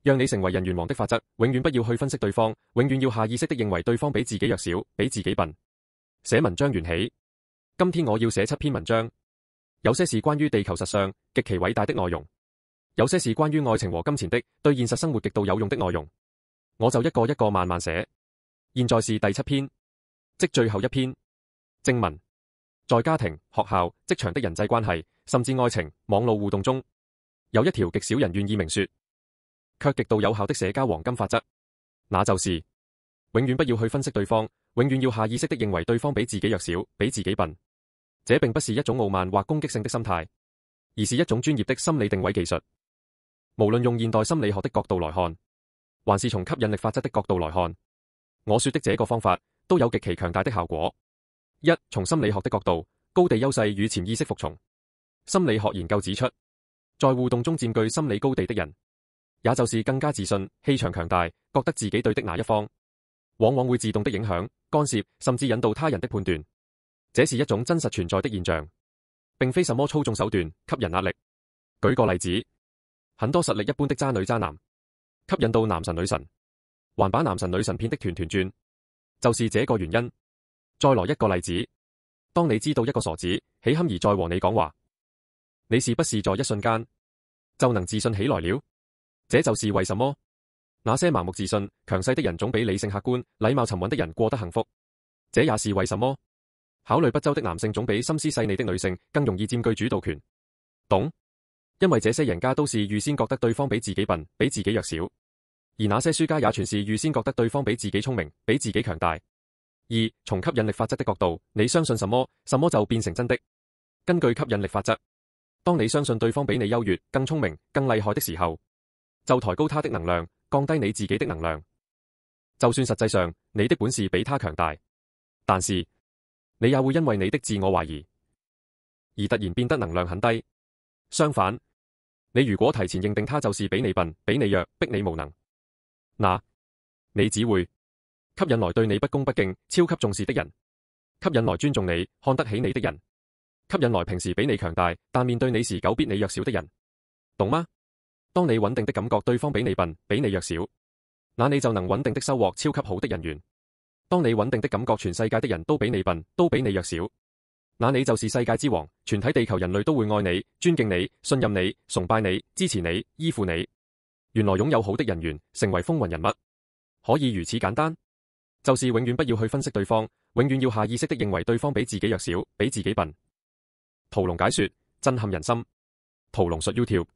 讓你成為人緣王的法則，永遠不要去分析對方，永遠要下意識地認為對方比自己弱小，比自己笨。寫文章緣起，今天我要寫7篇文章，有些是關於地球實相極其偉大的內容，有些是關於愛情和金錢的對現實生活極度有用的內容，我就一個一個慢慢寫。現在是第7篇，即最後一篇。正文：在家庭、學校、職場的人際關係，甚至愛情、網絡互動中，有一條極少人願意明說，卻極度有效的社交黃金法則，那就是永遠不要去分析對方，永遠要下意識地認為對方比自己弱小，比自己笨。這並不是一種傲慢或攻擊性的心態，而是一種專業的心理定位技術。無論用現代心理學的角度來看，還是從吸引力法則的角度來看，我說的這個方法都有極其強大的效果。一、從心理學的角度，高地優勢與潛意識服從。心理學研究指出，在互動中佔據心理高地的人，也就是更加自信、氣場強大，覺得自己對的那一方，往往會自動的影響、干涉，甚至引導他人的判斷。這是一種真實存在的現象，並非什麼操縱手段、吸引壓力。舉個例子，很多實力一般的渣女渣男，吸引到男神女神，還把男神女神騙得團團轉，就是這個原因。再來一個例子，當你知道一個傻子豈堪而再和你講話，你是不是在一瞬間就能自信起來了？這就是為什麼那些盲目自信、強勢的人總比理性客觀、禮貌沉穩的人過得幸福。這也是為什麼考慮不周的男性總比心思細膩的女性更容易佔據主導權。懂？因為這些贏家都是預先覺得對方比自己笨，比自己弱小，而那些輸家也全是預先覺得對方比自己聰明，比自己強大。二、從吸引力法則的角度，你相信什麼，什麼就變成真的。根據吸引力法則，當你相信對方比你優越、更聰明、更厲害的時候，就抬高他的能量，降低你自己的能量。就算實際上你的本事比他強大，但是你也會因為你的自我懷疑而突然變得能量很低。相反，你如果提前認定他就是比你笨、比你弱、逼你無能，那你只會吸引來對你不恭不敬、超級重視的人，吸引來尊重你、看得起你的人，吸引來平時比你強大但面對你時久必你弱小的人，懂嗎？當你穩定的感覺對方比你笨、比你弱小，那你就能穩定的收穫超級好的人緣。當你穩定的感覺全世界的人都比你笨、都比你弱小，那你就是世界之王，全體地球人類都會愛你、尊敬你、信任你、崇拜你、支持你、依附你。原來擁有好的人緣，成為風雲人物，可以如此簡單。就是永遠不要去分析對方，永遠要下意識地認為對方比自己弱小，比自己笨。屠龍解說，震撼人心。屠龍術 YouTube。